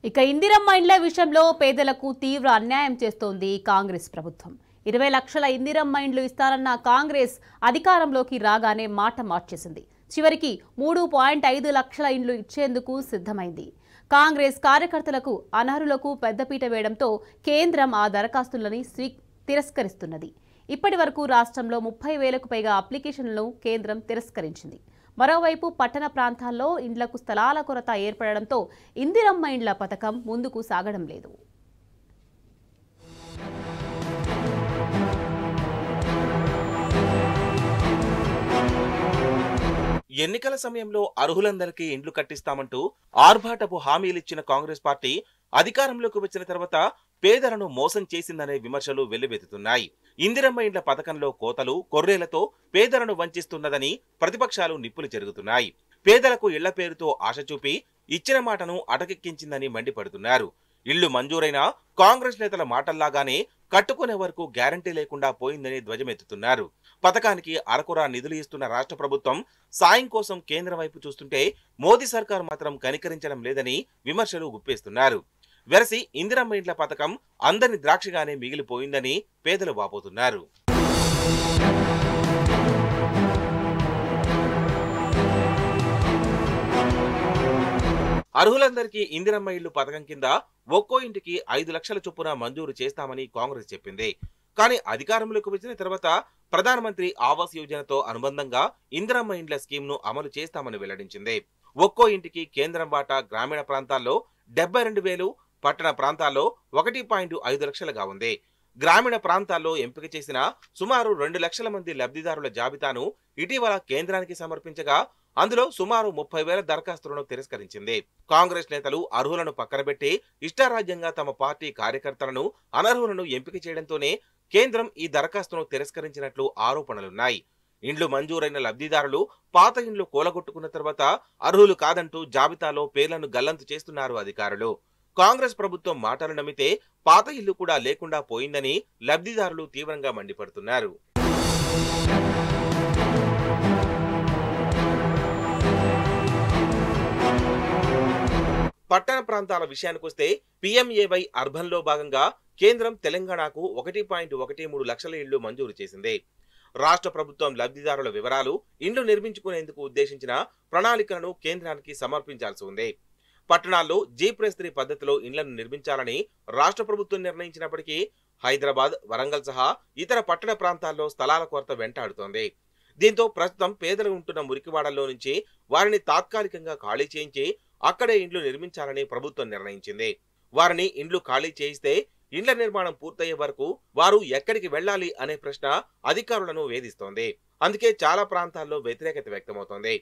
ఇక ఇందిరమ్మ ఇండ్ల విషయంలో పేదలకు తీవ్ర అన్యాయం చేస్తోంది కాంగ్రెస్ ప్రభుత్వం. 20 లక్షల ఇందిరమ్మ ఇండ్లు ఇస్తారన్న కాంగ్రెస్ అధికారంలోకి రాగానే మాట మార్చేసింది. చివరికి 3.5 లక్షల ఇండ్లు ఇచ్చేందుకు సిద్ధమైంది. కాంగ్రెస్ కార్యకర్తలకు అనర్హులకు పెద్దపీట వేయడంతో కేంద్రం ఆ దరఖాస్తులని తిరస్కరిస్తున్నది. ఇప్పటి వరకు రాష్ట్రంలో 30,000కు పైగా అప్లికేషన్లను కేంద్రం తిరస్కరించింది. మరోవైపు పట్టణ ప్రాంతాల్లో ఇండ్లకు స్థలాల కొరత ఏర్పడడంతో ఇందిరమ్మ ఇండ్ల పథకం ముందుకు సాగడం లేదు. ఎన్నికల సమయంలో అర్హులందరికీ ఇండ్లు కట్టిస్తామంటూ ఆర్భాటపు హామీలిచ్చిన కాంగ్రెస్ పార్టీ అధికారంలోకి వచ్చిన తర్వాత పేదలను మోసం చేసిందనే విమర్శలు వెల్లువెత్తుతున్నాయి. ఇందిరమ్మ ఇండ్ల పథకంలో కోతలు కొర్రేలతో పేదలను వంచిస్తున్నదని ప్రతిపక్షాలు నిప్పులు చెరుగుతున్నాయి. పేదలకు ఇళ్ల పేరుతో ఆశ చూపి ఇచ్చిన మాటను అటకెక్కించిందని మండిపడుతున్నారు. ఇళ్లు మంజూరైన కాంగ్రెస్ నేతల మాటల్లాగానే కట్టుకునే వరకు గ్యారంటీ లేకుండా పోయిందని ధ్వజమెత్తుతున్నారు. పథకానికి అరకొరా నిధులు ఇస్తున్న రాష్ట్ర ప్రభుత్వం సాయం కోసం కేంద్రం వైపు చూస్తుంటే మోదీ సర్కార్ మాత్రం కనికరించడం లేదని విమర్శలు గుప్పేస్తున్నారు. వెరసి ఇందిరమ్మ ఇండ్ల పథకం అందరి ద్రాక్షగానే మిగిలిపోయిందని పేదలు వాపోతున్నారు. అర్హులందరికీ ఇందిరమ్మ ఇళ్లు పథకం కింద ఒక్కో ఇంటికి 5 లక్షల చొప్పున మంజూరు చేస్తామని కాంగ్రెస్ చెప్పింది. కానీ అధికారంలోకి వచ్చిన తర్వాత ప్రధానమంత్రి ఆవాస్ యోజనతో అనుబంధంగా ఇందిరమ్మ ఇండ్ల స్కీమ్ ను అమలు చేస్తామని వెల్లడించింది. ఒక్కో ఇంటికి కేంద్రం వాటా గ్రామీణ ప్రాంతాల్లో 72,000, పట్టణ ప్రాంతాల్లో 1.5 లక్షలుగా ఉంది. గ్రామీణ ప్రాంతాల్లో ఎంపిక చేసిన సుమారు 2 లక్షల మంది లబ్ధిదారుల జాబితాను ఇటీవల కేంద్రానికి సమర్పించగా అందులో సుమారు 30,000 దరఖాస్తులను తిరస్కరించింది. కాంగ్రెస్ నేతలు అర్హులను పక్కనబెట్టి ఇష్టారాజ్యంగా తమ పార్టీ కార్యకర్తలను అనర్హులను ఎంపిక చేయడంతోనే కేంద్రం ఈ దరఖాస్తును తిరస్కరించినట్లు ఆరోపణలున్నాయి. ఇండ్లు మంజూరైన లబ్ధిదారులు పాత ఇండ్లు కూలగొట్టుకున్న తర్వాత అర్హులు కాదంటూ జాబితాలో పేర్లను గల్లంతు చేస్తున్నారు అధికారులు. కాంగ్రెస్ ప్రభుత్వం మాటలు నమ్మితే పాత ఇల్లు కూడా లేకుండా పోయిందని లబ్ధిదారులు తీవ్రంగా మండిపడుతున్నారు. పట్టణ ప్రాంతాల విషయానికొస్తే PMAY అర్బన్ లో భాగంగా కేంద్రం తెలంగాణకు 1.13 లక్షల ఇళ్లు మంజూరు చేసింది. రాష్ట్ర ప్రభుత్వం లబ్ధిదారుల వివరాలు, ఇండ్లు నిర్మించుకునేందుకు ఉద్దేశించిన ప్రణాళికలను కేంద్రానికి సమర్పించాల్సి ఉంది. పట్టణాల్లో G+3 పద్ధతిలో ఇండ్లను నిర్మించాలని రాష్ట్ర ప్రభుత్వం నిర్ణయించినప్పటికీ హైదరాబాద్, వరంగల్ సహా ఇతర పట్టణ ప్రాంతాల్లో స్థలాల కొరత వెంటాడుతోంది. దీంతో ప్రస్తుతం పేదలు ఉంటున్న మురికివాడల్లో నుంచి వారిని తాత్కాలికంగా ఖాళీ చేయించి అక్కడే ఇండ్లు నిర్మించాలని ప్రభుత్వం నిర్ణయించింది. వారిని ఇండ్లు ఖాళీ చేయిస్తే ఇండ్ల నిర్మాణం పూర్తయ్యే వరకు వారు ఎక్కడికి వెళ్లాలి అనే ప్రశ్న అధికారులను వేధిస్తోంది. అందుకే చాలా ప్రాంతాల్లో వ్యతిరేకత వ్యక్తమవుతోంది.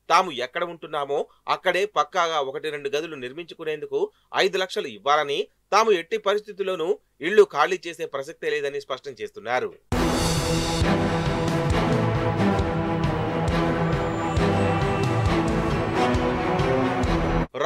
తాము ఎక్కడ ఉంటున్నామో అక్కడే పక్కాగా 1-2 గదులు నిర్మించుకునేందుకు 5 లక్షలు ఇవ్వాలని, తాము ఎట్టి పరిస్థితుల్లోనూ ఇళ్లు ఖాళీ చేసే ప్రసక్తే లేదని స్పష్టం చేస్తున్నారు.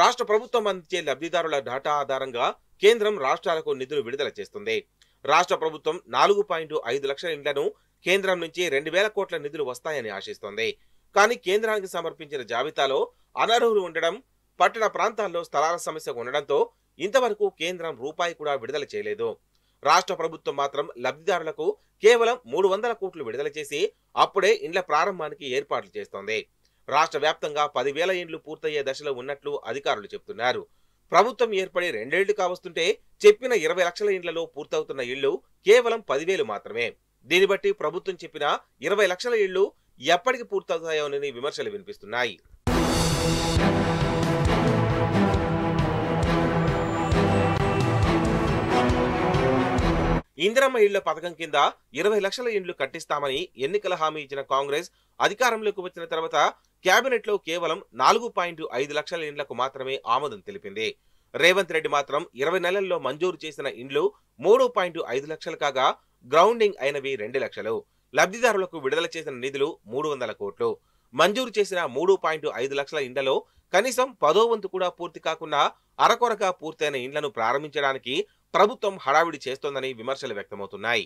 రాష్ట్ర ప్రభుత్వం అందించే లబ్ధిదారుల డాటా ఆధారంగా కేంద్రం రాష్ట్రాలకు నిధులు విడుదల చేస్తుంది. రాష్ట్ర ప్రభుత్వం 4.5 లక్షల ఇండ్లను కేంద్రం నుంచి 2,000 కోట్ల నిధులు వస్తాయని ఆశిస్తోంది. కానీ కేంద్రానికి సమర్పించిన జాబితాలో అనర్హులు ఉండడం, పట్టణ ప్రాంతాల్లో స్థలాల సమస్య ఉండడంతో ఇంతవరకు కేంద్రం రూపాయి కూడా విడుదల చేయలేదు. రాష్ట్ర ప్రభుత్వం మాత్రం లబ్ధిదారులకు కేవలం 300 కోట్లు విడుదల చేసి అప్పుడే ఇండ్ల ప్రారంభానికి ఏర్పాట్లు చేస్తోంది. రాష్ట్ర వ్యాప్తంగా 10,000 ఇండ్లు పూర్తయ్యే దశలో ఉన్నట్లు అధికారులు చెబుతున్నారు. ప్రభుత్వం ఏర్పడి 2 ఏళ్లు కావస్తుంటే చెప్పిన 20 లక్షల ఇండ్లలో పూర్తవుతున్న ఇళ్లు కేవలం 10,000 మాత్రమే. దీన్ని బట్టి ప్రభుత్వం చెప్పిన 20 లక్షల ఇళ్లు ఎప్పటికి పూర్తవుతాయోనని విమర్శలు వినిపిస్తున్నాయి. ఇందిరమ్మ ఇళ్ల పథకం కింద 20 లక్షల ఇండ్లు కట్టిస్తామని ఎన్నికల హామీ ఇచ్చిన కాంగ్రెస్ అధికారంలోకి వచ్చిన తర్వాత కేబినెట్ లో కేవలం 4.5 లక్షల ఇండ్లకు మాత్రమే ఆమోదం తెలిపింది. రేవంత్ రెడ్డి మాత్రం 20 నెలల్లో మంజూరు చేసిన ఇండ్లు 3.5 లక్షలు కాగా గ్రౌండింగ్ అయినవి 2 లక్షలు. లబ్ధిదారులకు విడుదల చేసిన నిధులు 300 కోట్లు. మంజూరు చేసిన 3.5 లక్షల ఇండ్లలో కనీసం 10వ వంతు కూడా పూర్తి కాకుండా అరకొరగా పూర్తయిన ఇండ్లను ప్రారంభించడానికి ప్రభుత్వం హడావిడి చేస్తోందని విమర్శలు వ్యక్తమవుతున్నాయి.